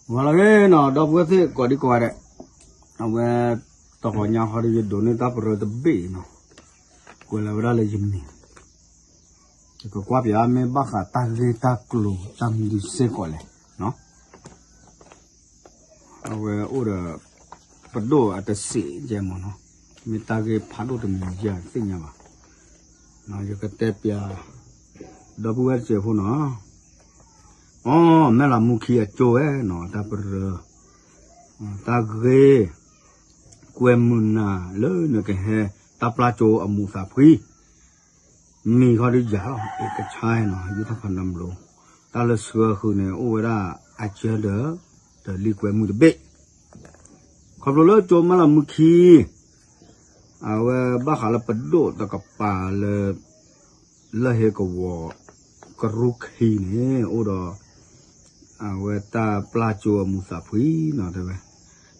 Wala cái nó đọc cái thế có đi qua đấy, về tao hỏi nhà họ đi đồ nên tao phải tập bể nó, quay lại ra lấy gì nè, cái qua bây giờ mình bắt cả ta về ta kêu chăm đi xe qua lại, nó, về ở đó bắt đầu ở đây xe gì mà nó, mình ta cái phá đồ thì mình giờ xe nhà mà, nó giờ cái tép ya, đọc cái gì phụ nó. Mẹ làm mua kia cho nó ta bơ ta ghê quên mùn à lỡ nữa cái hè ta pla cho ở mua sạp khí mi có đi giá cái chai nó như ta phần nằm luôn ta lỡ sửa khử này ô ra ai chơi đỡ để đi quên mua được bệ không lỡ cho mẹ làm mua kia bác hà là bật độ ta cặp bà lỡ hệ cái vỏ cái ruk hi này ô đó về ta pla chùa mua sạp khí nó thế vậy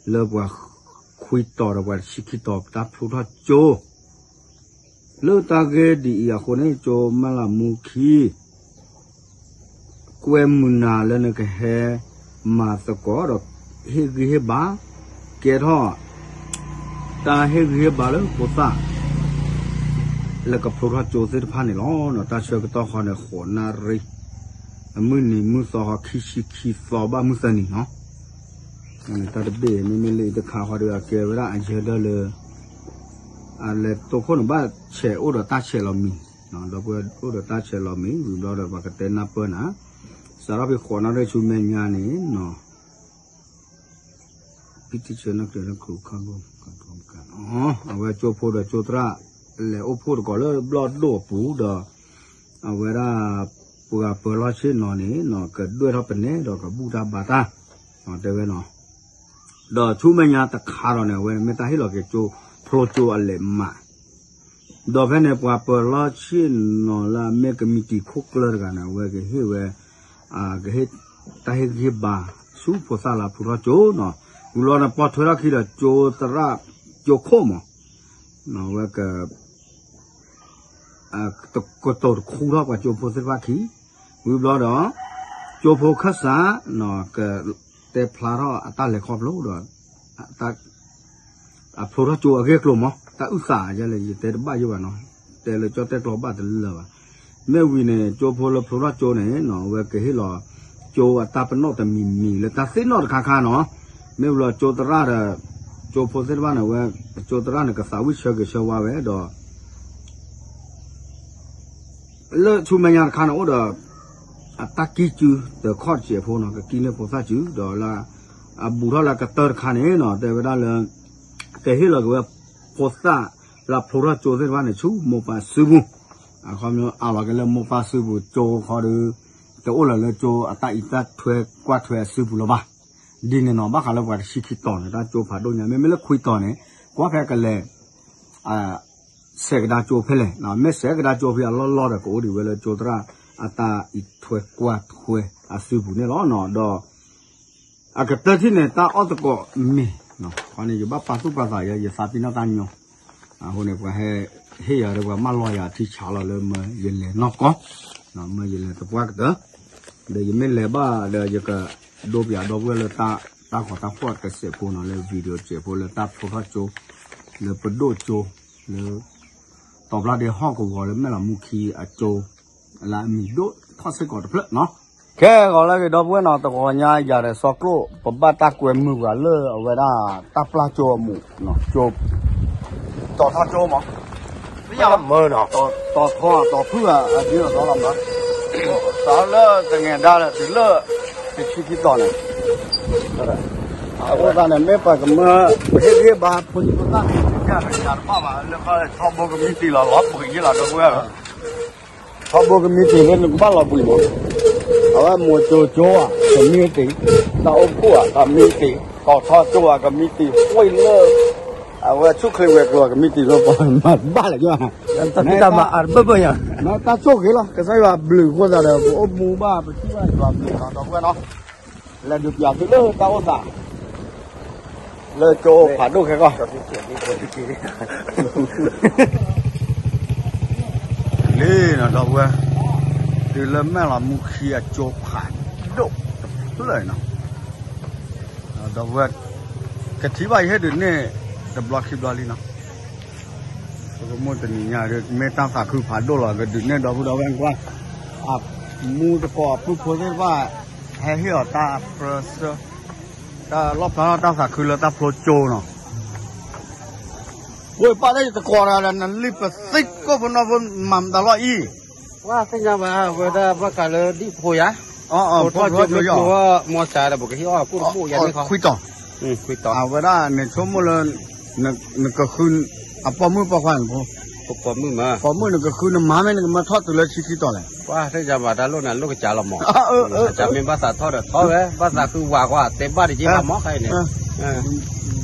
lỡ qua khui tỏ rồi qua xịt tỏ ta phụ thoát chô lỡ ta ghé đi àคนấy chô mà là mua khí quên mua nào lên cái hè mà sao có được he bá kia thôi ta he bá lên có ta là cái phụ thoát chô sẽ phá này nó ta chơi cái tao khoan này khổ na riมือสอขี้สอบ้ามือสนิเนาะอันตาเบไม่เลยตะขาเขาเดือเกเวลาอันเชื่อได้เลยอะไรตัวคนบ้าเชื่อโอ้เดตาเชื่อเรามีเนาะเราเพื่อโอ้เดตาเชื่อเรามีหรือเราเดว่ากันเต้นนับเปิ้ลนะสารพัดคนอะไรชูเมียนี่เนาะพิธีเชิญนักเรียนครูข้างบนกันเอาไว้โจโพดโจตระแล้วโอโพดก็เลยบลอดโลปูเดเอาไว้ละปูกับเปิดล้อเช่นนอนี่นอเกิดด้วยเราเป็นเนี่ยดอกกับบูดาบาตานอเดเวนอดอกชูเมียตะขาเราเนี่ยเว้ยไม่ตาให้เราเกิดจูโปรจูอะไรมาดอกแค่เนี่ยปูกับเปิดล้อเช่นนอละเมกมีตีคุกเลยกันนะเว้ยเกเฮเว้ยเกเฮตาเฮเกบาสูโพสาลาปูเราโจเนาะกูรอเนี่ยพอถอยละขี้ละโจตระโจโคมเนาะเว้ยเกตกตัวคู่รอบกับโจโพสิว่าขี้วิบล้อดอโจโพคัสสาเนาะก็แต่พลาระตาเล็กขอบโลดอตาพลาระโจเกกลมตาอุตสาจะเลยแต่บ้าอยู่วะเนาะแต่เลยจอแต่กลบ้าแต่เลวะเมื่อวีเนี่ยโจโพละพลาระโจเนี่ยเนาะเวกให้รอโจตาเป็นนอกแต่มีเลยตาเส้นนอกคาเนาะเมื่อเราโจตระเดโจโพสิว่าเนี่ยเวโจตระเนี่ยก็สาวิเชกเชว่าเวดอเลชูเมียคานโอเดตากีจูเดข้อเสียพวกนั้นก็กินเลยพอซาจูเดละบุรุษละก็เตอร์คานเนาะแต่เวลาเลยแต่ให้เราก็ว่าพอซาละพลาโจเซวันเนี่ยชูโมปาซูบุเขาเนี่ยเอาละก็เลยโมปาซูบุโจเขาดูแต่โอ้ละเลยโจตาอิตาถ้วยกว่าถ้วยซูบุละบ้าดีเนี่ยเนาะบ้าเขาเลยว่าชิคิตอนเนี่ยตาโจผ่าดูเนี่ยไม่เลิกคุยตอนเนี่ยกว่าแค่กันเลยเสกดาโจเพลนะไม่เสกดาโจเพลล้อๆเด็กโอ้ดิเวลาโจตระตาอิถวยกว่าถวยซื้อบุเนี่ยล้อเนาะดอากาศที่เนี่ยตาออตก็มีเนาะวันนี้อยู่บ้านป้าตุป้าสายอย่าสาบินาตันเนาะคนเนี่ยก็ให้ยาเรียกว่ามาลอยที่ชาเราเลยมาเย็นเลยนอกก็เนาะมาเย็นเลยตะปวกเด้อเดี๋ยวยังไม่เลยบ้าเดี๋ยวจะก็ดูไปดูเวลาตาขอตาฟอดก็เสียพูนเลยวิดีโอเจ็บพูเลยตาโฟกัสโจเลยประโดดโจเลยตอบรับเดี๋ยวห้องก็วอเลยไม่ละมุขีโจlà mình đốt thoát sẽ có được nó cái gọi là cái đó với nó tao có nhà giờ để sọc lô bấm ba ta quên mưa vào lơ ở ngoài đó ta pla cho mù nó cho tao thoát cho mà bây giờ mưa nó tao phưa đi là tao làm đó tao lơ từ ngày ra là từ lơ từ khi tao này ở đây này mấy phải cái mưa cái ba phun phun ta cái này nhà nó mà nó phải thao bông cái mít là lót một cái là đâu cóเขาบอกว่ามีตีเล่นบ้านเราบุญหมดเอาว่ามัวโจโจ้ก็มีตีเราอุ้มผัวก็มีตีก่อทอดจั่วก็มีตีห้วยเลิกเอาว่าชุกเคยเวกลัวก็มีตีเราปอนมาบ้านอะไรจ้ะตอนนี้ตามาอ่านเบื่ออย่างน่าตาโชคเหรอก็ใช่ว่าบลูคนอะไรโอ้มูบ้าไปที่ว่าแบบบลูเราต้องว่าเนาะแล้วดูอย่างที่เลิกตาอุตส่าห์เลิกโจผ่านดูแค่ก็นี่นะดอกเว้ยดีเลยแม่ละมุขีโจผ่านดุเลยนะ ดอกเวทกะทิใบให้ดึงเนี่ยดับบล็อกคลิปดอลลี่เนาะก็มั่วแต่นี่เนี่ยเมตตาสาคือผ่านโดนหรอกก็ดึงเนี่ยดอกดอกแวงกว่ามูตะกอบปุ๊บคนเรียกว่าแฮเฮียตาเปรสตารอบนั้นตาสาคือแล้วตาโปรโจเนาะเว้ยป้าได้ตะกออะไรนั่นรีบไปซิกก็พนพนมั่มตลอดอีว่าสิ่งนั้นว่าเวลาประกาศเลยดิโพยะอ๋อพอจะรู้ว่ามอสซาแต่บอกที่ว่าพูดอย่างนี้เขาคุยต่อคุยต่อเวลาเนี่ยชั่วโมงละนึกก็คืนปอมือปอควันปอมือมาปอมือนึกก็คืนมาไม่นึกมาทอดตัวเลยชี้ต่อเลยว่าถ้าจะมาด้านโลกนั้นโลกจ่าละหมอจะเป็นภาษาทอดทอดเลยภาษาคือว่าเต็มบ้านจริงละหมอใครเนี่ย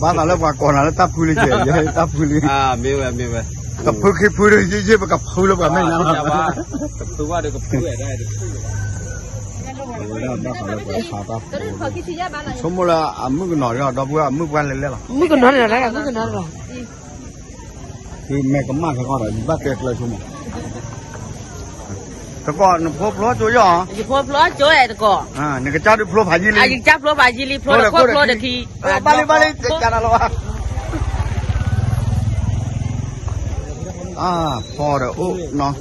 บ้านเราว่าก่อนแล้วตับพูดเลยตับพูดเลยมีไว้กับพูดคือพูดเลยเยอะๆกับพูดแล้วว่าไม่นะกับพูดว่าเดี๋ยวกับพูดได้ชั่วโมงละมือก็นอนแล้วดอกบัวมือวันเลยล่ะมือก็นอนอะไรมือก็นอนหรอคือแม่ก็มากแค่ก่อนเลยบ้าเกิดเลยชั่วโมงตะก่อนพบล้อตัวย่อพบล้อตัวไอ้ตะก่อนี่ก็จับด้วยพลพายิลีจับพลพายิลีพลพลเด็กทีบาลีจัดอะไรวะพอเด้อโอ้เนาะ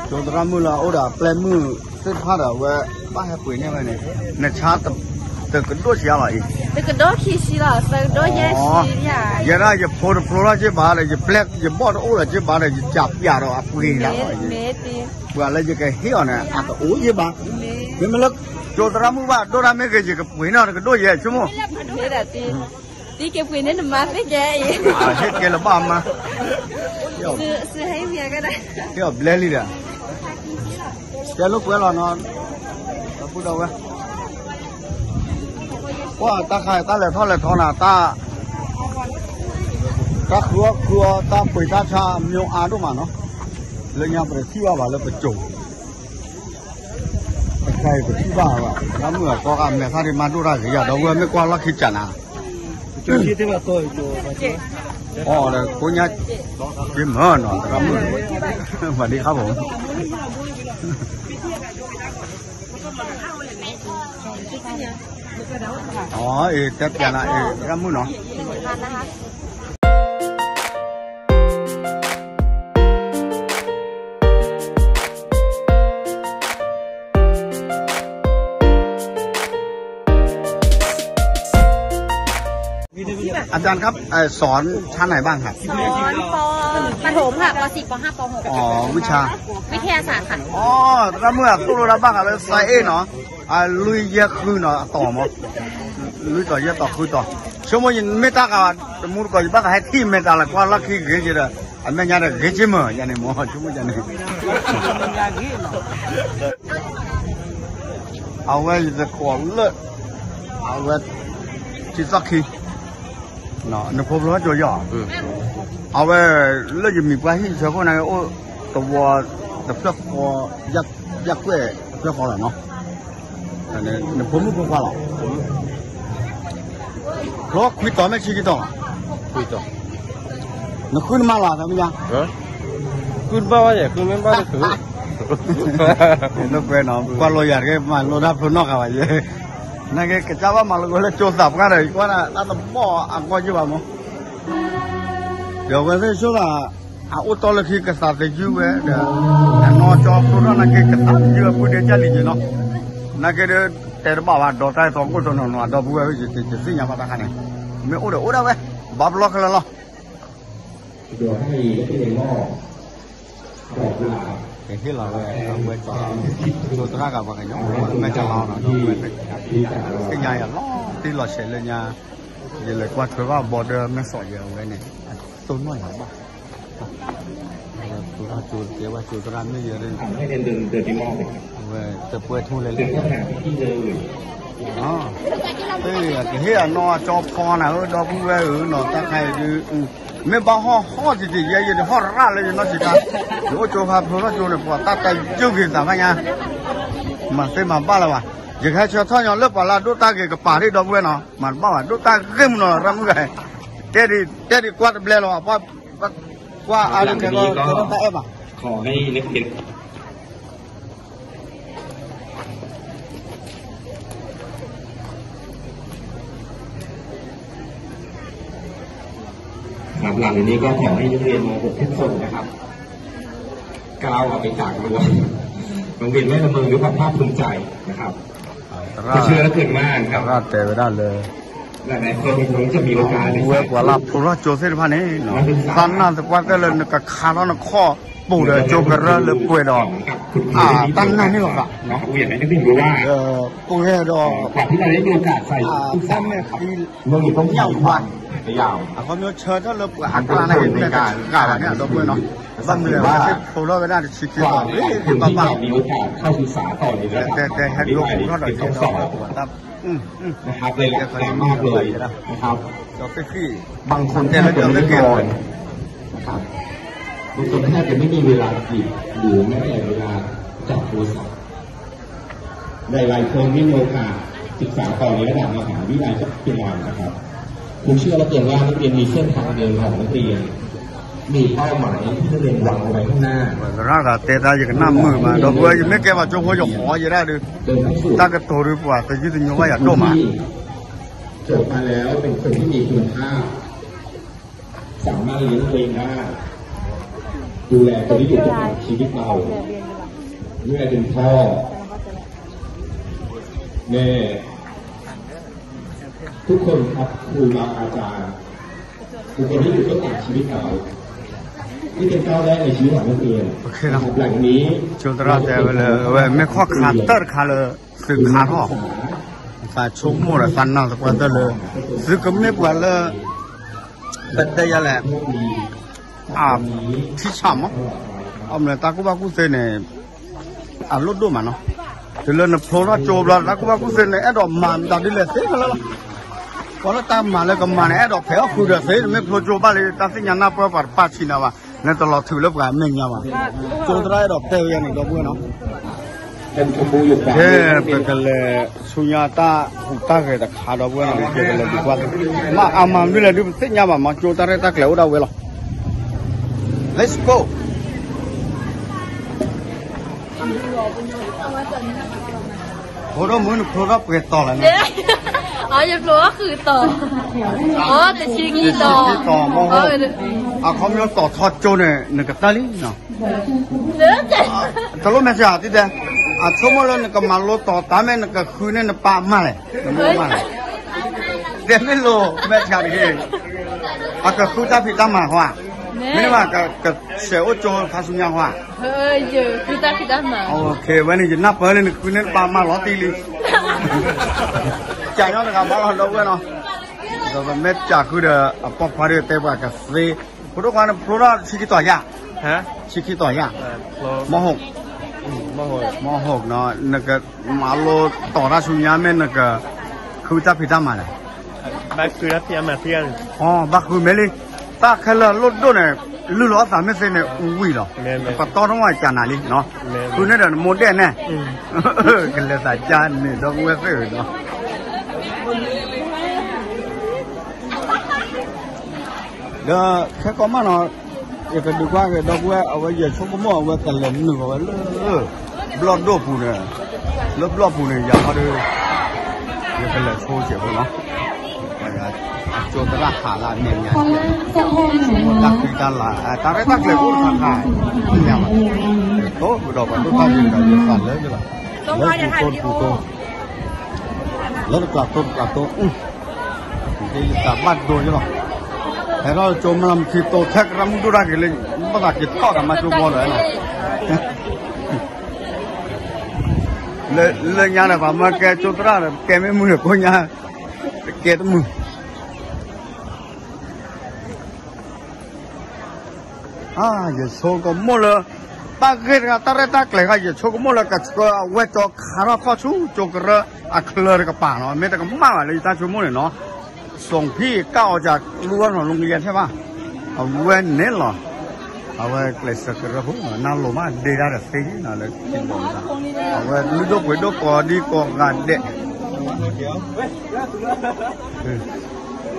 จนตอนมื้อละโอ้ดาแปลมือเส้นผ้าเด้อว่าป้าให้ปุ๋ยเนี่ยเนี่ยในชาติตึกตัวเสียละอีตึกตัวขี้สีละตึกตัวแย่สีเนี่ยอย่าได้อย่าโผล่โผล่จะบาเลยอย่าแปลกอย่าบอดโอ้ละจะบาเลยจะจับยาเราปุ๋ยละว่าอะไรจะแกเหี้ยเนี่ยก็โอ้ยบ้าเป็นมันลึกจนตอนมื้อว่าโดราไม่เคยจะกับปุ๋ยเนาะก็ตัวใหญ่ชั่วโมงตีเก็บปุ๋ยเนี่ยมาไม่แก่อีกเฮ็ดแกละบ้ามาซื้อให้เมียก็ได้เดี๋ยวเบลลี่เด้อแกลูกเวลานอนพูดเอาไว้ว่าตาไข่ตาเหล่ทอดเหล่ทอนาตาครัวตาปุ๋ยตาชาเมียวอาดูมาเนาะเลยยังไปที่ว่าเลยไปจุ่มใครไปที่ว่าแล้วเมื่อก็แม่ข้าที่มาดูได้ก็อย่าเราเว้ไม่กว่าลักขิจันนะจุดที่ที่ว่าตัวอยู่เลยคุณยายจิ้มเหินหน่อยครับสวัสดีครับผมเจ็บอย่างไรครับมึงเนาะอาจารย์ครับสอนชั้นไหนบ้างครับสอนป.ประถมค่ะป.4 ป.5 ป.6วิชาวิทยาศาสตร์ค่ะแล้วเมื่อตู้เราบ้างอะไรใส่เนาะลุยเยอะขึ้นเนาะต่อมั้งลุยต่อเยอะต่อคุยต่อชั่วโมงยังไม่ตากอ่ะมูดก็ยังบ้างให้ที่ไม่ตาละกว่าลักขี้เกจิระอันนี้ยังเกจิมั้งยังนี่มั้งชั่วโมงยังนี่เอาไว้จะขวางเลิศเอาไว้ที่สักทีเนาะนึกพบแล้วจะย่อเอาไว้เรื่องจะมีไปที่เช้าคนไหนโอ้ตัวแต่เพื่อพอยักเว้ยเพื่อพอหรอเนาะแต่เนี่ยผมไม่พอหรอกเพราะคุยต่อไม่ชี้ต่อนึกขึ้นมาหรอทำไมยังขึ้นบ้าเนี่ยขึ้นไม่บ้าเลยถือนึกไปเนาะกว่าเราอยากให้มาเราได้ผลนอกอะไรเยอะนั่นแกจะว่ามาเราเลยโจรสับกันเลยกว่าน่ะน่าจะบ่อ่ะก็จะว่ามั้งเดี๋ยววันนี้ช่วงอุตลุที่กษัตริย์อยู่เว้ยเดี๋ยวนอจอบตัวนั้นก็กษัตริย์อยู่พูดเดี๋ยวจะลีจีเนาะนั่นก็เดี๋ยวแต่บ้าว่าดอกไม้สองคนตัวนั้นว่าดอกบัวจะสิ่งอย่างนั้นกันไม่อุดเว้ยบับล็อกเลยล่ะเดี๋ยวให้ที่ในหม้อบอกว่าที่เราเลยเว้ยตัวตรากับว่าไงเนาะไม่จะเราเนาะเว้ยcái nhà là tí là sẽ lên nhà giờ lại qua thôi vào border mới sỏi giờ cái này tôi nói hả ba tôi ra chuột kia qua chuột ra mới giờ đâyให้เดินที่หม้อvề tập quay thu lên ที่เลย cái here nó cho con nào đó cũng về nó ta hay đi mấy bao ho gì vậy giờ ho ra lên nó chỉ cả nếu cho hợp nó cho được ta tay chưa kịp sao nha mà thế mà ba là bà giờ khai cho thằng nhỏ lớp bảo là đốt ta cái bà đi đâu quên nó mà bảo là đốt ta game nó ra cái thế đi qua ble nó qua ai cái nó ta em à ขอให้นักเรียน หลังนี้ก็ขอให้นักเรียนม.6 ทุกคนนะครับก้าวออกไปจากรั้วโรงเรียนแม่ละเมืองด้วยความภาคภูมิใจนะครับเชื่อและเกินมากครับราแต่ไปได้เลยหลายคนคงจะมีโอกาสเว้ยกว่ารับตัวโจเซฟพันนี้เนาะตอนนั้นแต่ว่าก็เลยกับคาร์ลอนข้อปูเลยโจกระเลยป่วยดอกตั้งนั้นนี่หรอกเนาะอยากให้นักเรียนรู้ว่าป่วยดอกกว่าที่เราได้มีโอกาสใส่ทุกท่านเนี่ยเมื่อกี้ต้องยาววันยาวเขาเนื้อเชิญถ้าเราอักลาในการเนี่ยเราป่วยเนาะบ้านเมืองว่าปูเราไม่ได้ชิคกี้พายคุณที่มีโอกาสเข้าศึกษาต่อในระดับแต่ให้ลูกเขาได้ต้องสอบนะครับเลยแรงมากเลยนะครับเราไปขี้บางคนแค่จะไม่เก่งนะครับบางคนแทบจะไม่มีเวลาหยิบหรือแม้แต่เวลาจับโทรศัพท์หลายคนที่มีโอกาสศึกษาต่อในระดับมหาวิทยาลัยจุฬานะครับผมเชื่อและเชื่อว่านักเรียนมีเส้นทางเดินของนักเรียนมีเป้าหมายที่นักเรียนวางเอาไว้ข้างหน้าราคาเตะได้ยังน้ำมือมาเราเพื่อยังไม่แก้ว่าจงหัวหยกหัวยังได้เลยถ้าเกิดโตหรือเปล่าแต่ยืดหยุ่นว่าอยากโตมาจบมาแล้วเป็นคนที่มีคุณค่าสามารถเลี้ยงตัวเองได้ดูแลคนที่อยู่ตรงชีวิตเราดูแลเป็นพ่อแม่ทุกคนครับครูบาอาจารย์ทุกคนที่อยู่ตรงชีวิตเราที่เป็นก้าวแรกในชีวิตของนักเรียนหลังนี้จุดราแต่เลยไม่ข้อขาดเตอร์ขาเลยสึกขาท่อสายชุ่มหมดสันน่าสักวันเลยสึกก็ไม่ปวดเลยแต่ยังแหละที่ฉ่ำอ่ะเอาเลยตากูว่ากูเซนเนี่ยรถดูมันเนาะจะเล่นโผล่โจบแล้วตากูว่ากูเซนเนี่ยดอกมันตาดิเลสเซ่กันแล้วพอเราตามมาแล้วก็มันดอกแผลคือเดือดเซ่ไม่โผล่โจบเลยตาสิญาณน่าเปล่าปัดชินะวะนั่นตลอดถือแล้วก็ไม่เงี้ยวะโจดได้ดอกเตยอย่างนี้ก็บ้วนเนาะเฮ้เป็นกันเลยสุญญาตาหุตาเกิดขาดบ้วนอะไรเกิดเลยดีกว่ามาอามันวิเลยดูสิญาบ้ามาโจดได้ตาเกลียวได้เวลา let's go โคตรมึนโคตรเปิดต่อเลยนะอ๋อจะรู้ว่าคือต่ออ๋อแต่ชิคีต่อมองเขาไม่ต่อทอดโจเนี่ยนึกตาลีเนาะแต่รู้ไหมจ๊ะที่เดียชั่วโมงละนึกมาโลต่อตามนึกคืนนึกปามาเลยเดี๋ยวไม่รู้แม่จ๊ะที่ก็คือจะพิจารณาว่าไม่ได้ว่าก็เสียโอโจภาษาอย่างว่าเฮ้ยเยอะพิจารณาโอเควันนี้จะนับเปิดเลยคืนนึกปามาล้อตีลีจ่ายน้องนะครับบ้านเราด้วยเนาะแต่ว่าเม็ดจากคือเดอปอกพาร์ตเตว่ากับเซ่พวกเราพวกเราชิคกี้ต่อยาฮะชิคกี้ต่อยามหกเนาะนั่นก็มาโลต่อราชุนยาเม่นนั่นก็คือจะพิจารณาเลยบักคือรับเทียมมาเทียนอ๋อบักคือเมลี่ตาแค่ละรถด้วยเนี่ยลุล้อสามเมตรเนี่ยอุ้ยหรอปัตตอนว่าจานาลีเนาะคือเนี่ยเดี๋ยวโมเดลเนี่ยกันเลยสายจานเนี่ยต้องเวฟเนาะเดี๋ยวแค่ก็มาเนาะอยากจะดูว่าดอกว่าเอาไว้อย่าชกก็มั่วเอาไว้กันเล่นหนึ่งเอาไว้บล็อกดอกปูเนี่ยแล้วบล็อกปูเนี่ยอย่าเขาดูอย่ากันเลยโชว์เจ็บเนาะโจทย์ราคาละเนี่ยตักพิจารณาตาเรตักเลยพูดทางไหนเนี่ยมันโต๊ะดอกมันต้องตั้งอยู่ในฝันเลยใช่ไหมแล้วปูโตแล้วกลับโต๊ะที่กลับบ้านโดนใช่ไหมแต่เราโจมลำที่โตแท็กรำดูได้กี่เลยไม่ได้กี่ทอดมาจูบอลเลยนะเลยยาเนี่ยว่าแกโจทย์ราแกไม่มือก็ยาแกต้องมืออย่าโชว์ก็มั่วเลยตาเกิดกับตาเรตักเลยก็อย่าโชว์ก็มั่วเลยกับเวทจอกขาราข้อชูจกระเคลือกับป่าเนาะไม่แต่ก็มาเลยตาชูมั่วเลยเนาะส่งพี่ก้าวจากรั้วของโรงเรียนใช่ป่ะเอาเว้นเน้นหรอเอาไว้เกลสกระหุ่นน่าโลมาเดียร์สิน่าเลยกินบ่ได้เอาไว้ลุดไปดูก่อนดีก่อนกันเด็ก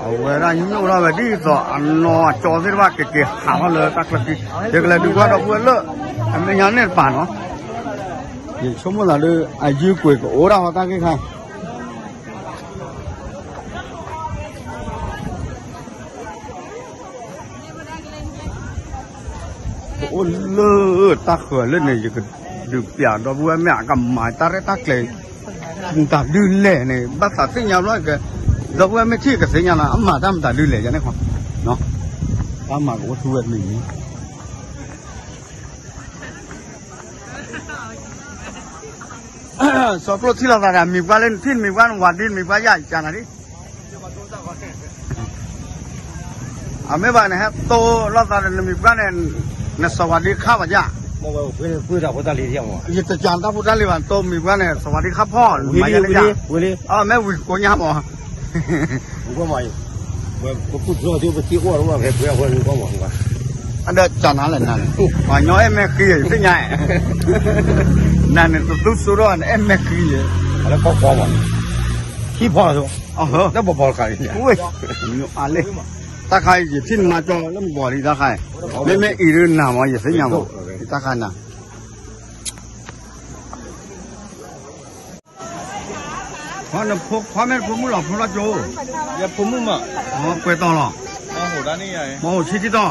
เอาไว้ร้านยูโน่เราแบบนี้ต่ออันนอจอสิว่าเก๋ๆหามาเลยตักละทีเด็กเลยดูว่าเราเว้นเลยไม่ยันเนี่ยป่านเนาะยิ่งชั่วโมงละเลยอายุกว่าก็โอ้เราตั้งกี่ครั้ง โอ้เลิศตาเขื่อนเล่นเนี่ยจะดูเปียดเราบัวแม่กับหมายตาเรตาเกลตาดื้อเล่เนี่ยภาษาสิ่งอย่างน้อยก็เราบัวไม่ที่กับสิ่งอย่างนั้นมาทำตาดื้อเล่จะได้ความเนาะทำมาก็ช่วยหนึ่งสอบรถที่เราได้มีว่าเล่นที่มีว่าวันดินมีว่าใหญ่จานาดิไม่บ้านนะครับโตเราได้มีว่าเนี่ยในสวัสดีข้าวจ้าพูดจากพุทธลีเที่ยวมั้งยิ่งจะจานถ้าพุทธลีวันโตมีว่าเนี่ยสวัสดีครับพ่อวิลีแม่วิโกยามอ๋อผมก็มาผมพูดเรื่องที่ไปที่ว่าว่าเพื่อนคนก็หวังว่าอันเดียจานนั้นแหละนั่นว่าน้อยแม่ขี้เป็นไงนั่นตุ๊สุรอนแม่ขี้แล้วก็พอมั้งที่พอถูกอ๋อแล้วพอกันเนี่ยอุ้ยอะไรตาใครจะทิ้งมาจอแล้วมันบ่อดีตาใครไม่อีรุ่นหนามาอย่าเสียงบ่ตาใครน่ะพอเนี่ยพอแม่ผมมุ่งหลับพอละโจอย่าผมมุ่งมาอ๋อเปิดต่อหรอมาหัวด้านนี้ไงมาหัวชี้ที่ต่อ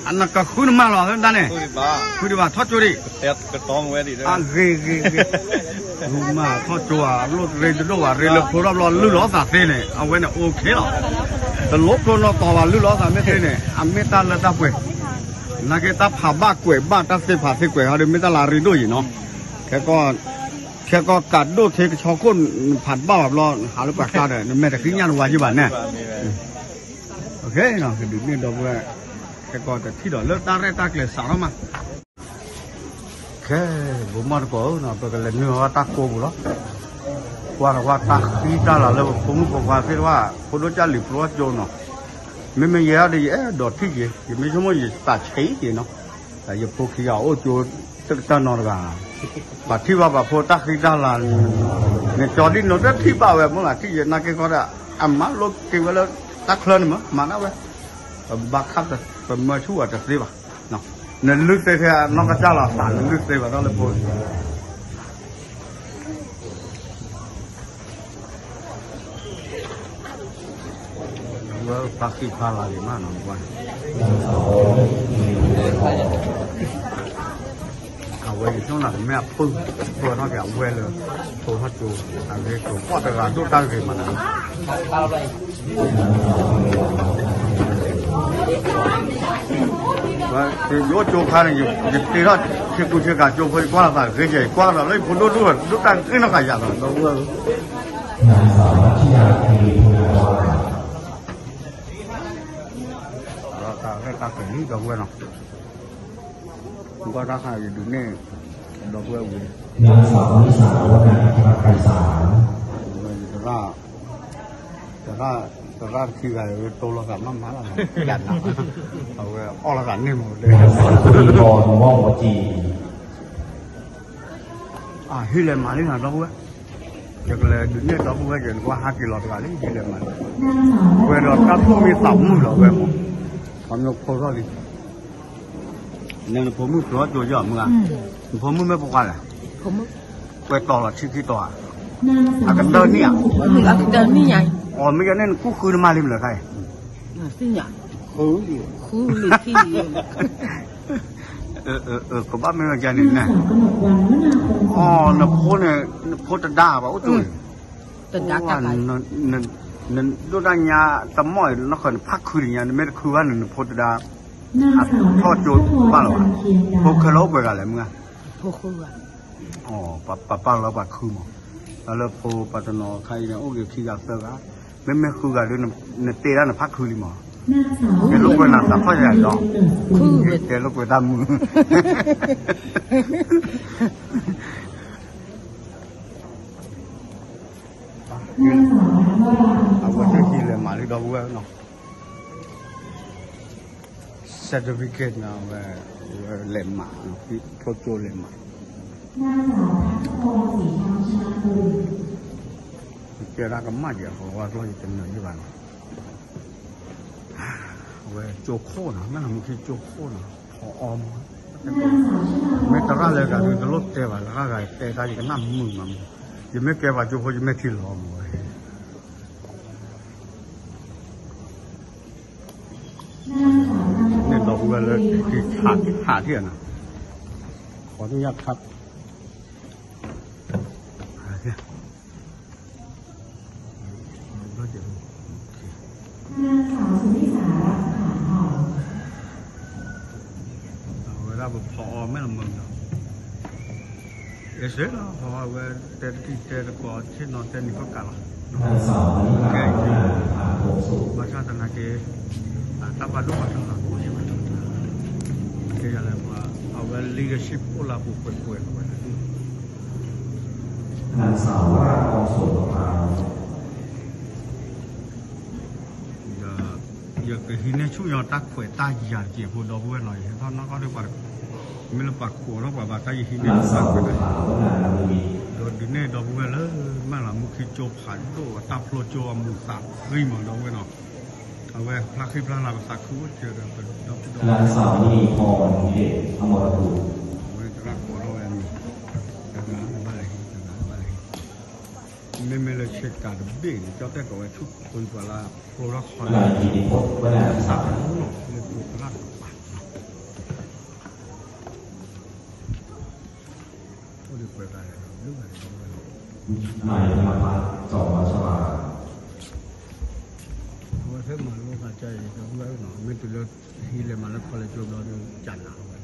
อันนั้นก็คุณมาหรอด้านนี้คุณดีบ้าทอดจุดิเตะกระตองไว้ดิเกรู้มาทอดจัวรถเรนดูว่าเรนเลยพอรับรอลื้อล้อสาเซ่เนี่ยเอาไว้เนี่ยโอเคหรอแต่ลบโดนเราต่อว่าลื้อล้อสาไม่เซ่เนี่ยไม่ตาละตาเว้ยนักเก็ตตาผ่าบ้ากล้วยบ้าตาเซ่ผ่าเซ่กล้วยเขาเดินไม่ตาลารีด้วยเนาะแค่ก็กัดดูเทกชอก้นผัดบ้าแบบรอหาลูกปากกาเนี่ยแม่แต่ขึ้นยันวาจิบันเนี่ยโอเคเนาะคือดึงเนี่ยดอกว่าแค่ก็แต่ที่ดอกเลิกตาเรตาเกลือสาวมาแค่บุมารก็เนาะไปกันเลยเนื้อตาโกบุหรอว่าตาขี้ตาละแล้วผมก็ว่าเสียว่าคนรู้จักหลิบรู้โจเนาะไม่เยอะดิดอกที่เยอะไม่ใช่ว่าอยู่ตาใช้เนาะแต่อย่าพวกขี้เอาโจตึกตานอร์กาบัดที่ว่าแบบพอตักขี้ตาละเนี่ยจอดินโน้ตที่ป่าวแบบมั้งล่ะที่นักเก็ตก็ได้มาลูกที่ว่าแล้วตักเพลินมั้งมาแล้วเว้ยบักคับแต่เมื่อชั่วจะสิบ่ะเนาะเนี่ยลึกเสียน้องกระเจ้าละสารลึกเสียแบบนั้นเลยพูดว่าตักขี้พาลาเลยมากหน่อยว่าเอาไว้ช่วงหลังแม่ปึ้งตัวน้องแกเอาไว้เลยโทรทัศน์ดูทางเด็กตัวพ่อแต่ละดูตั้งใจมานะว่าที่โยโจพานี่อยู่ที่เราเชื่อกูเชื่อกันโจพอกว่าละเคยเจอกว่าละเลยคนดูตั้งขึ้นแล้วกันอย่างนั้นเราว่าราคาแค่ตาเกินนี่ก็เว้ยเนาะก็ราคาอยู่ดูเนี่ยดอกเว้ยนางสาวนิสาวนาไกรสารแต่ก็คืออะไรโตแล้วกับน้ำมันอะไรยันนะเอาไว้ออกแล้วกันนี่หมดเลยปีกรม่องวจีฮิเลมานี่นะดอกเว้ยจากเลยดูเนี่ยดอกเว้ยจนกว่า5 กิโลกันเลยฮิเลมาเว้ยเราถ้าผู้มีต่ำมือเราเว้ยทำยกโคตรเลยเนี่ยผมมือตัวเยอะมึงอ่ะผมมือไม่ปกติเลยผมไปต่อละชิ้นที่ต่ออากันเดินเนี่ยอากันเดินนี่ไงอ๋อไม่งั้นกูคืนมาลิมเหรอใครสิเนี่ยคือหรือที่ก็บ้าไม่มาแกนี่นะอ๋อนะโพเนี่ยโพตด่าป่ะโอ้จุ้ยตด่ากันนั่นดูด้านยาตะม้อยนักขันพักคืนอย่างนี้ไม่คือว่านั่นโพตด่าทอดจุดบ้านเราพวกเคารพไปกันอะไรมึงอ่ะพวกคืออ๋อป้าเราบัดคือมั้งแล้วพอปัตตานใครเนี่ยโอ้ยขี้ยาเสือกไม่คือกันด้วยเนี่ยเตะแล้วเนี่ยพักคืนมั้งเดี๋ยวลูกไปนั่งสับข้าวใหญ่ดอกเดี๋ยวลูกไปตามมือเอาไว้ที่เลยมาเลยดอกเว้ยเนาะcertificate นะเว้ยเล่มมาที่โปรโจเล่มมาเจอรักกันมากอย่างเขาว่าเราจะเป็นหนึ่งที่บ้านเว้ยโจโค่นะนั่นมันคือโจโค่นะพออมไม่ตระเลยกันดูรถเตะว่าแล้วก็เตะได้กันน้ำมือมันยังไม่แก่ว่าโจโค่ยังไม่ทิ้งหรอกเว้ยเนี่ย ดอกบัวเลยที่หาเที่ยนะขออนุญาตครับหาเที่ยก็เดี๋ยวนางสาวสุนิสารักษาหอมเวลาพอไม่ละมึงเนาะเสร็จแล้วพอเวลาแต่ที่แต่ก่อนที่นอนแต่นี่ก็กลับแก่มาชาตินาเกตับปะดุมาทั้งหลังกูใช่ไหมเกี่ยอะไรว่าเอาเวล leadership โอลาบุกไปป่วยเข้าไปนางสาวว่าออกส่งมาอย่าเกิดที่เนี่ยช่วยตักป่วยตายยาเกี่ยวกับดอกบัวหน่อยเพราะน้องก็ได้ปากไม่รู้ปากขัวแล้วว่าตายที่เนี่ยตักไปเลยโดนดินเนี่ยดอกบัวเลยมาละมุขีโจผ่านโตตับโลโจมุสับเฮ้ยหมอดอกบัวเนาะเอาไว้พระคริสต์พระลาภสักคู่เจอกันเป็นดอกนางสาวนีพรเดชอมรภูมิเว้ยรักหัวเราเองจะงานอะไรไม่เลยเช็คการเบ่งเจ้าแต่ก็ไว้ทุกคนเวลาโปรละครนายกิติพงศ์วนาสารเรื่องลูกรักก็ได้เปิดอะไรเรื่องอะไรนายธนพัฒน์จอมวัชราว่าเธอมาลูกอาจารย์ก็ไม่หนอไม่ตุลฮีเลมันแล้วพอเลยจบเราดูจันทร์เอาไว้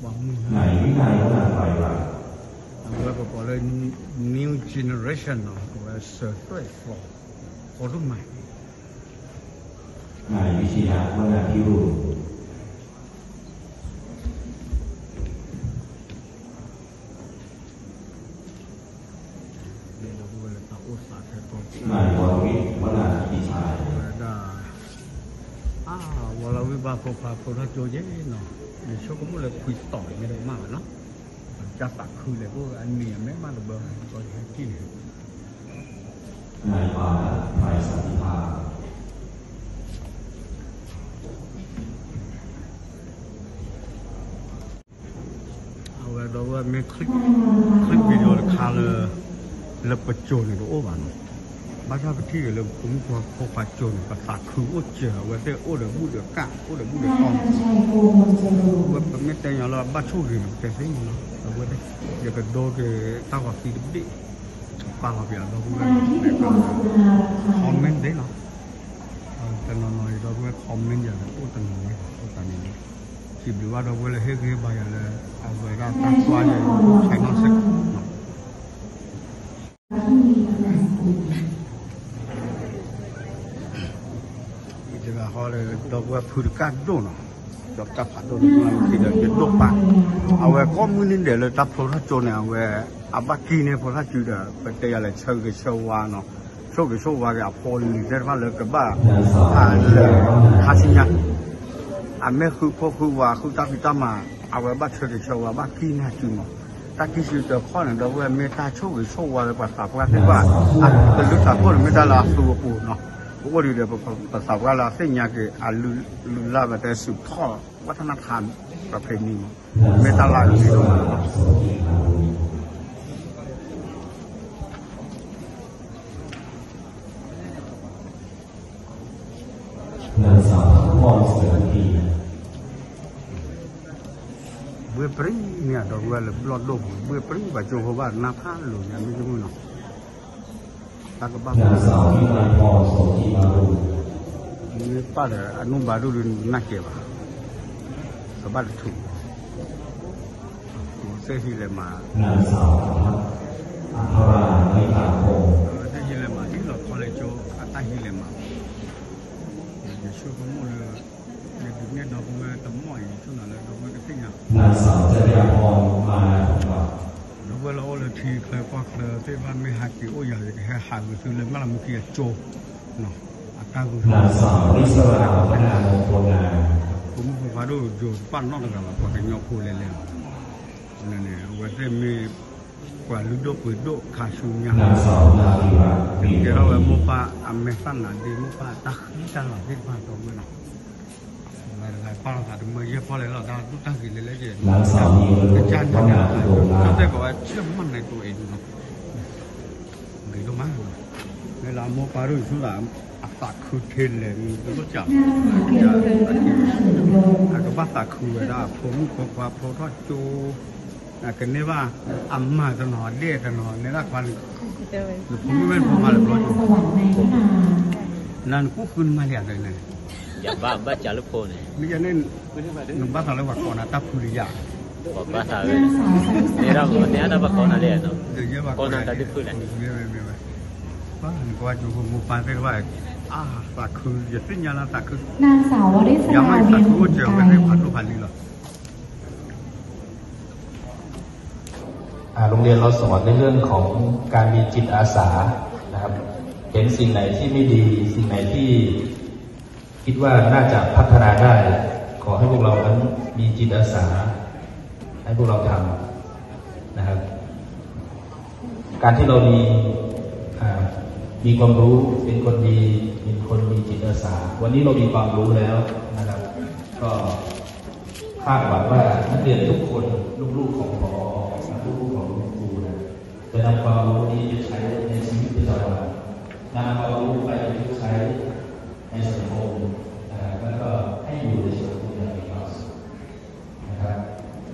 วางมือนายวินัยวนาไฟวันแล้วก็เลย new generation เนาะว่าเสิร์ฟด้วยคนรุ่นใหม่นายวิชยาวนาพิรูนายวรวิทย์วนาธิชัยวรวิทย์บาโคพาโคราโจเย่เนาะเดี๋ยวช่วงก็เลยคุยต่อไม่ได้มากเนาะจะตักคือเลยพวกอันนี้ไม่มาระเบิดก็แค่ที่นี่นายพาไทยสันติภาพเอาไว้ดูว่ามีคลิปวิดีโอคาเลยแล้วประโจนดูโอ้บ้านบ้านชาวที่เลยผมกลัวพวกประโจนประตักคือโอ้เจ๋อว่าแต่โอ้เดือดบูเดือดกะโอ้เดือดบูเดือดกองว่าไม่แต่อย่างเราบ้านชูรินแต่สิ่งนั้นว่าแต่อย่าไปโดนqueตั้งว่าฟีดดิปาเราเปียเราพูดคอมเมนต์ได้เนาะแต่น้อยเราพูดคอมเมนต์อย่างนั้นพูดตั้งนี้พูดตั้งนี้คิดดูว่าเราพูดเลยเฮ้ยไปอะไรเอาไว้ก็ตั้งตัวเลยใช้น้องสักจะก็เขาเลยเราพูดพูดกันดูเนาะจับจับผัดตัวนี้มันคือเดี๋ยวจะตกปากเอาไว้ข้อมูลนี่เดี๋ยวเราตัดโทรศัพท์โจเนี่ยเอาไว้อาบักกี้เนี่ยโทรศัพท์จุดไปเตะอะไรเชื่อก็เชื่อว่าเนาะเชื่อก็เชื่อว่าก็พอลีเดี๋ยวว่าเลยก็บ้าเลยหาสิ่งนี้ไม่คือพอคือว่าคือตัดพิจารณาเอาไว้บ้าเชื่อก็เชื่อว่าบักกี้เนี่ยจุดเนาะตากี้คือตัวข้อหนึ่งเราไว้ไม่ตาเชื่อก็เชื่อว่าเลยภาษาว่าที่ว่าแต่ลูกสาวคนไม่ได้ละตัวปูเนาะ我哋咧ภาษาว่าเราเส้นยาคือลุลาแบบแต่สืบทอดวัฒนธรรมประเพณีเมตตาลาอยู่ที่ตรงนั้นนางสาวพรเสรีเบื่อปรีเนี่ยดอกเวลบลอดลมเบื่อปรีแบบโจโฮว่านาพาลุเนี่ยไม่ใช่มั้งเนาะนางสาววินัยพรโสธิมารุนี่ป้าเดอนุบาลดูนักเก็บสบัดถูกเสียที่เลยมานางสาวอัคราไม่ตาโคเสียที่เลยมาที่เราคอลเลจโจอัตที่เลยมาเดี๋ยวช่วยขโมยเลยเดี๋ยวเนี่ยดอกบัวตะม่อยช่วงนั้นเลยดอกบัวก็ติ้งอ่ะนางสาวจริยาพรมาดอกบัวเราเลยทีเคยกว่าเคยที่บ้านไม่หักกี่โอ้ยอยากจะให้หักก็คือเลยมาละมุกี้โจเนาะนางสาวนิสราพนามงคลนาผมพาดูอยู่ปั้นนอกกันว่าพอเป็นยอคู่เล่นๆนั่นเนี่ยว่าจะมีกว่าลุดโดปืนโดขาชูยางนางสาวนาลีรัตน์เดี๋ยวเราไปมุปะอเมซันน่ะดีมุปะตักนี่ตลอดที่ผ่านตรงนั้นหลายป้าเราถึงเมื่อเยอะพอเลยเราต้องตั้งสิเลยเจนางสาวนีอาจารย์เนี่ยเราได้บอกว่าเชื่อมั่นในตัวเองเนาะหรือรู้มั้ยเวลามุปะรู้สุดละตักคือเทนเลยมันก็จับ าษาคือได้ผมก็ว่าพอทอดจูกันนี่ว่าอัมมาตนอเดตนอเนี่ยละวันผมไม่เป็นผมมาเลยนั่นกูขึ้นมาเรียนเลยเนี่ยอย่าบ้าจ่าลูกโป่งเนี่ยไม่ใช่เนี่ยบ้าสาวเลยว่าก่อนนะตับคุริยาบ้าสาวเลยเนี่ยเราเนี่ยเราบ้าก่อนอะไรเนาะก่อนนั้นตัดคุยเลยบ้านก็ว่าอยู่หมู่บ้านเป็นว่าสักคืออย่าสิ้นยาละสักคือนางสาววริศราเวียนบุญเจอไม่ให้ผ่านรูปผ่านนี้หรอโรงเรียนเราสอนในเรื่องของการมีจิตอาสานะครับเห็นสิ่งไหนที่ไม่ดีสิ่งไหนที่คิดว่าน่าจะพัฒนาได้ขอให้พวกเรานั้นมีจิตอาสาให้พวกเราทำนะครับการที่เรามีความรู้เป็นคนดีเป็นคนมีจิตอาสาวันนี้เรามีความรู้แล้วนะครับก็คาดหวังว่านักเรียนทุกคนลูกๆของผอลูกๆของคุณครูจะนำความรู้นี้ไปใช้ในชีวิตประจำวันนำความรู้ไปใช้ในสังคมแล้วก็ให้อยู่ในสังคมอย่างมีความสุขนะครับ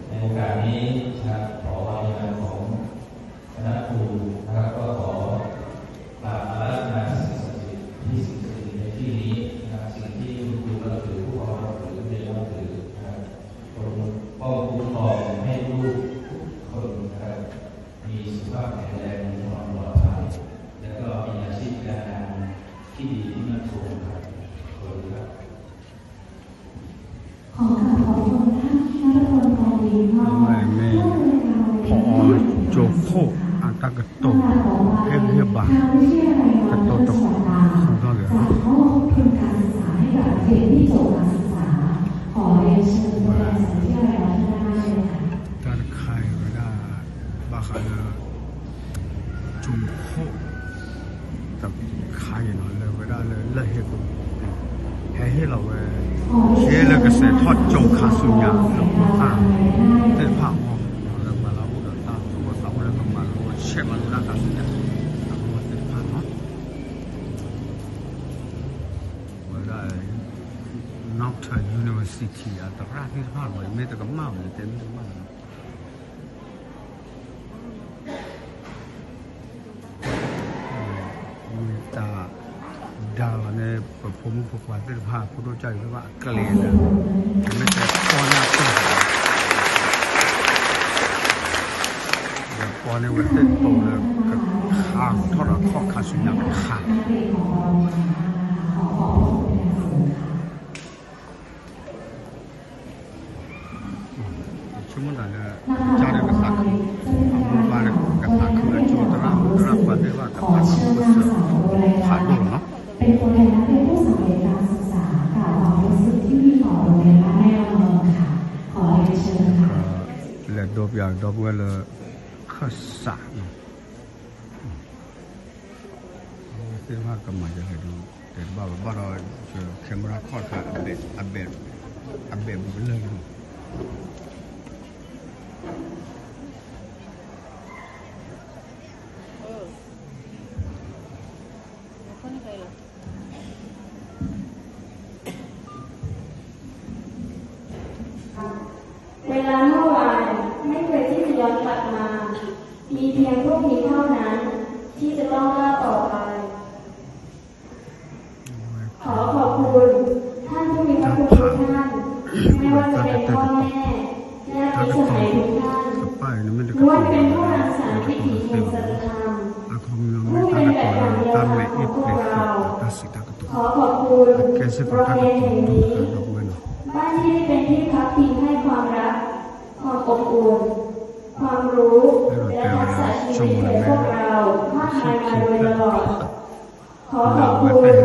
ในโอกาสนี้นะครับขอวางงานของคณะครูนะครับก็ขอกราบอาราธนาสิ่งศักดิ์สิทธิ์ที่สิ่งศักดิ์สิทธิ์ในที่นี้นะครับสิ่งที่คุณครูเราถือผู้ปกครองถือเรียนเราถือนะครับป้องคุ้มครองให้ลูกคนนะครับมีสุขภาพแข็งแรงมีความปลอดภัยและก็มีอาชีพการงานที่ดีที่มั่นคงครับขอบคุณครับขอบคุณท่านนัทพลกองดีมากพอโจโคอันตะกโตเอเบียบากโตตกของเขาเลยจากห้องทุนการศึกษาให้กับนักเรียนที่จบการศึกษาขอเรียนเชิญตัวแทนสำนักวิทยาลัยราชภัฏเลยค่ะการขายไม่ได้บาคาเลยโจโคกับขายหน่อยเลยไม่ได้เลยเลิกเหตุให้เราเชื่อแล้วก็เสร็จทอดโจคาสุญญาเต็มผ้าอ๋อแล้วมาเราอุดตาตัวสาวแล้วก็มาเราเชื่อมาดูด้านสุญญาเราเต็มผ้าเนาะว่าได้นอกจาก University อ่ะแต่ราชวิทยาลัยว่าไม่แต่ก็มากเลยเต็มมากตาดาวเนี่ยผมพวกวันเป็นผ้าผู้รู้ใจว่ากระเลนนะไม่แต่ปอนาตัวปอในวันเต้นโตเลยข้างทอดข้อขาสุนัขขาดชั่วโมงนั้นเนี่ยจานกษัตริย์มุบารักกษัตริย์คือโจทย์ราปฏิวัติกับพระพุทธเจ้าขาดด้วยเนาะเป็นตัวแทนนักเรียนผู้สำเร็จการศึกษากล่าวความรู้สึกที่มีต่อโรงเรียนบ้านแม่ละเมอค่ะขอเรียนเชิญค่ะและดบอย่างดบว่าเลยข้าศึกที่ว่ากำลังจะให้ดูแต่บ้าเราเจอแคมราคอร์ดค่ะอัปเดตบุญเรื่องดูเวลาเมื่อวานไม่เคยที่จะย้อนกลับมามีเพียงพวกนี้เท่านั้นที่จะต้องก้าวต่อไปขอขอบคุณท่านผู้มีพระคุณทุกท่านไม่ว่าจะเป็นพ่อแม่ญาติสมัยทุกท่านล้วนเป็นผู้รักษาพิธีแห่งสัจธรรมผู้เป็นแบบอย่างเดียวกันของพวกเราขอขอบคุณโรงเรียนแห่งนี้บ้านที่เป็นที่พักพิงให้ความรักความอบอุ่นความรู้และทักษะชีวิตให้พวกเรามากมายมาโดยตลอดขอขอบคุณ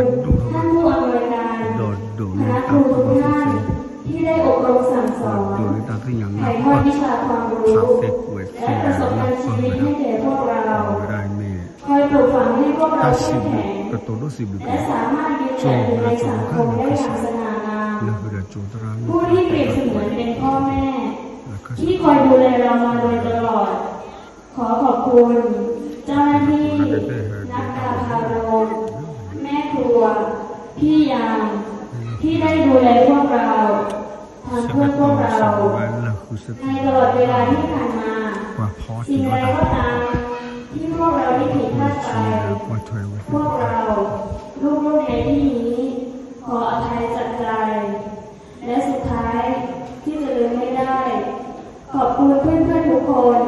ท่านผู้อำนวยการคณะครูทุกท่านที่ได้อบรมสั่งสอนถ่ายทอดวิชาความรู้และประสบการณ์ชีวิตให้แก่พวกเราคอยปลูกฝังให้พวกเราเข้มแข็งและสามารถยืนหยัดในสังคมได้อย่างสง่างามผู้ที่เปรียบเสมือนเป็นพ่อแม่ที่คอยดูแลเรามาโดยตลอดขอขอบคุณเจ้าหน้าที่นักการพาโรงแม่ครัวพี่ยามที่ได้ดูแลพวกเราทั้งเพื่อน คุส ในตลอดเวลาที่ผ่านมา ว่าพอ สิ่ ที่ งใด ว่า ก็ตามที่พวกเราได้ผิดพลาดไป ว่าถอยว่า พวกเราลูกๆในที่นี้ขออภัยจากใจและสุดท้ายที่จะลืมไม่ได้ขอบคุณเพื่อนๆทุกคน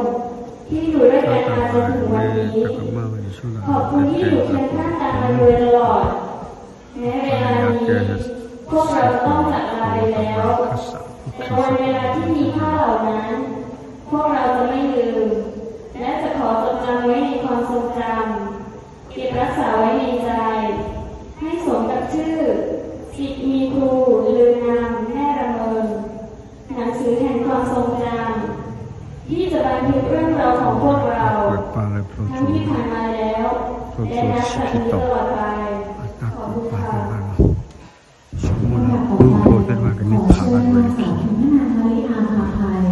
ที่อยู่ด้วยกันมาจนถึงวันนี้ขอบคุณที่อยู่เคียงข้างกันมาโดยตลอดแม้เวลานี้พวกเราต้องจากลาไปแล้วแต่วันเวลาที่มีค่าเหล่านั้นพวกเราจะไม่ลืมและจะขอจดจำไว้ในความทรงจำเก็บรักษาไว้ในใจให้สมกับชื่อศิษย์มีครูลือนามแม่ระเมินหนังสือแห่งความทรงจำที่จะบันทึกเรื่องราวของพวกเราทั้งที่ผ่านมาแล้วและนับจากนี้ตลอดไปขอบคุณค่ะสมมติดูโปรดเป็นว่ากันนี่ผ่านไปเลย สาวถึงแม่นางมาริอาภาภัย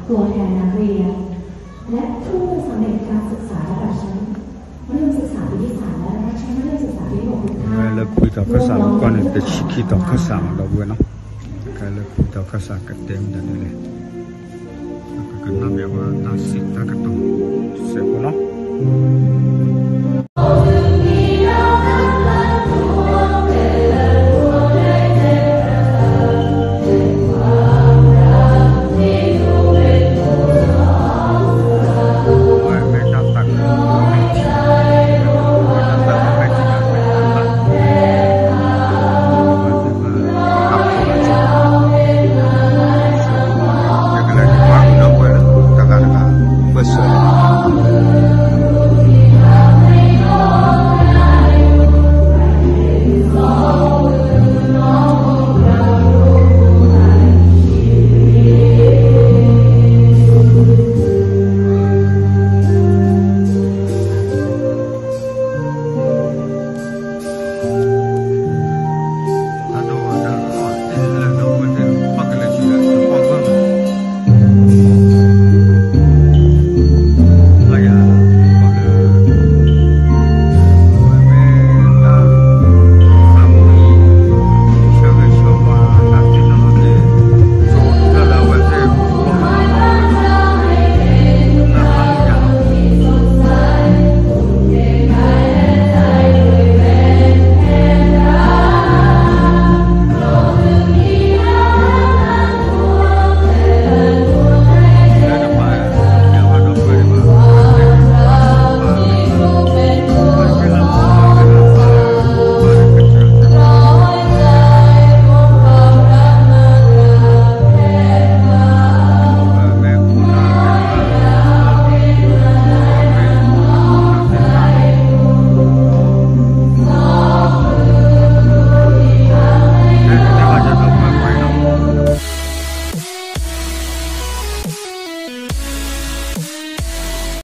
ตัวแทนนักเรียนและผู้สำเร็จการศึกษาระดับชั้นมัธยมศึกษาปีที่3และชั้นมัธยมศึกษาปีที่6ทุกท่าน แล้วคุยต่อภาษาก่อนแต่ชิคิต่อภาษาเราด้วยเนาะแล้วคุยต่อภาษากันเต็มได้เลยก็นำแบบว่านาสิตาก็ต้องเสร็จเนาะ